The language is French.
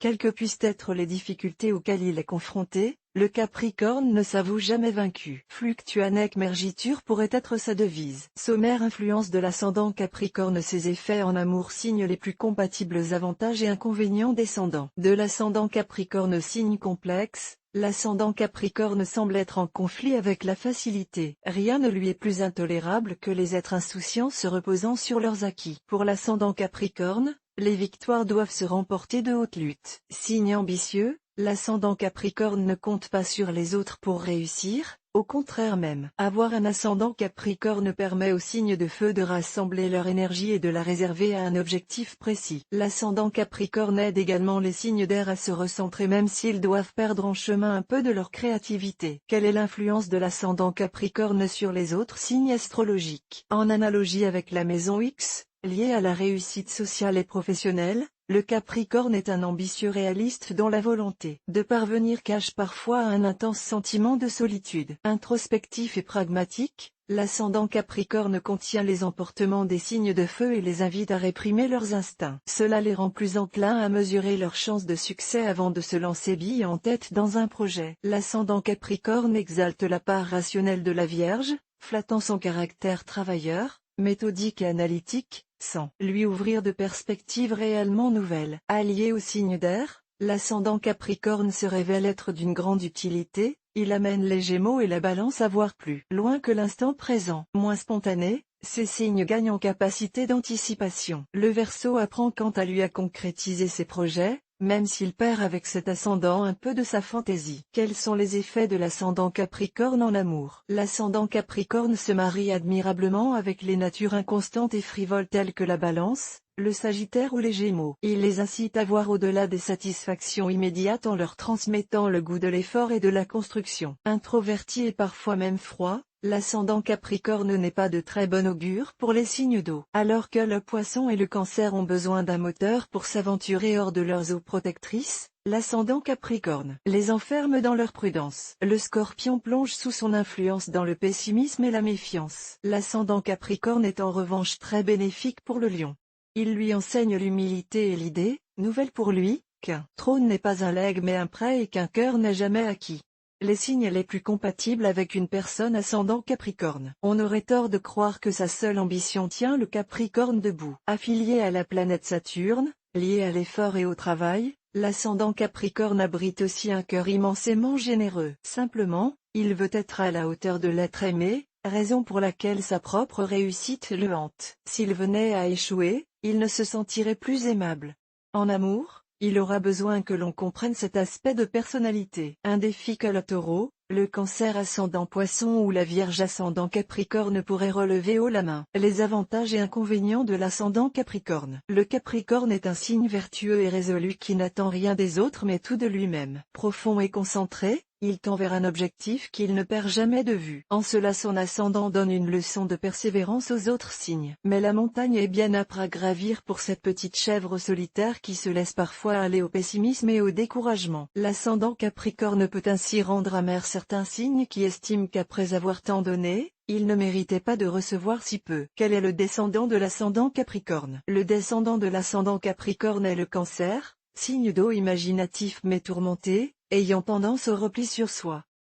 Quelles que puissent être les difficultés auxquelles il est confronté, le Capricorne ne s'avoue jamais vaincu. Fluctuanec mergitur pourrait être sa devise. Sommaire influence de l'ascendant Capricorne. Ses effets en amour. Signes les plus compatibles. Avantages et inconvénients descendants. De l'ascendant Capricorne. Signe complexe. L'ascendant Capricorne semble être en conflit avec la facilité. Rien ne lui est plus intolérable que les êtres insouciants se reposant sur leurs acquis. Pour l'ascendant Capricorne, les victoires doivent se remporter de haute lutte. Signe ambitieux, l'ascendant Capricorne ne compte pas sur les autres pour réussir, au contraire même. Avoir un ascendant Capricorne permet aux signes de feu de rassembler leur énergie et de la réserver à un objectif précis. L'ascendant Capricorne aide également les signes d'air à se recentrer même s'ils doivent perdre en chemin un peu de leur créativité. Quelle est l'influence de l'ascendant Capricorne sur les autres signes astrologiques? En analogie avec la maison X, liée à la réussite sociale et professionnelle, le Capricorne est un ambitieux réaliste dont la volonté de parvenir cache parfois un intense sentiment de solitude. Introspectif et pragmatique, l'ascendant Capricorne contient les emportements des signes de feu et les invite à réprimer leurs instincts. Cela les rend plus enclins à mesurer leurs chances de succès avant de se lancer bille en tête dans un projet. L'ascendant Capricorne exalte la part rationnelle de la Vierge, flattant son caractère travailleur, méthodique et analytique, sans lui ouvrir de perspectives réellement nouvelles. Allié au signe d'air, l'ascendant Capricorne se révèle être d'une grande utilité, il amène les Gémeaux et la Balance à voir plus loin que l'instant présent. Moins spontané, ces signes gagnent en capacité d'anticipation. Le Verseau apprend quant à lui à concrétiser ses projets, même s'il perd avec cet ascendant un peu de sa fantaisie. Quels sont les effets de l'ascendant Capricorne en amour? L'ascendant Capricorne se marie admirablement avec les natures inconstantes et frivoles telles que la Balance, le Sagittaire ou les Gémeaux. Il les incite à voir au-delà des satisfactions immédiates en leur transmettant le goût de l'effort et de la construction. Introverti et parfois même froid, l'ascendant Capricorne n'est pas de très bon augure pour les signes d'eau. Alors que le Poisson et le Cancer ont besoin d'un moteur pour s'aventurer hors de leurs eaux protectrices, l'ascendant Capricorne les enferme dans leur prudence. Le Scorpion plonge sous son influence dans le pessimisme et la méfiance. L'ascendant Capricorne est en revanche très bénéfique pour le Lion. Il lui enseigne l'humilité et l'idée, nouvelle pour lui, qu'un trône n'est pas un legs mais un prêt et qu'un cœur n'est jamais acquis. Les signes les plus compatibles avec une personne ascendant Capricorne. On aurait tort de croire que sa seule ambition tient le Capricorne debout. Affilié à la planète Saturne, lié à l'effort et au travail, l'ascendant Capricorne abrite aussi un cœur immensément généreux. Simplement, il veut être à la hauteur de l'être aimé, raison pour laquelle sa propre réussite le hante. S'il venait à échouer, il ne se sentirait plus aimable. En amour, il aura besoin que l'on comprenne cet aspect de personnalité. Un défi que le Taureau, le Cancer ascendant Poisson ou la Vierge ascendant Capricorne pourraient relever haut la main. Les avantages et inconvénients de l'ascendant Capricorne. Le Capricorne est un signe vertueux et résolu qui n'attend rien des autres mais tout de lui-même. Profond et concentré, il tend vers un objectif qu'il ne perd jamais de vue. En cela son ascendant donne une leçon de persévérance aux autres signes. Mais la montagne est bien âpre à gravir pour cette petite chèvre solitaire qui se laisse parfois aller au pessimisme et au découragement. L'ascendant Capricorne peut ainsi rendre amer certains signes qui estiment qu'après avoir tant donné, ils ne méritaient pas de recevoir si peu. Quel est le descendant de l'ascendant Capricorne? Le descendant de l'ascendant Capricorne est le Cancer, signe d'eau imaginatif mais tourmenté, ayant tendance au repli sur soi.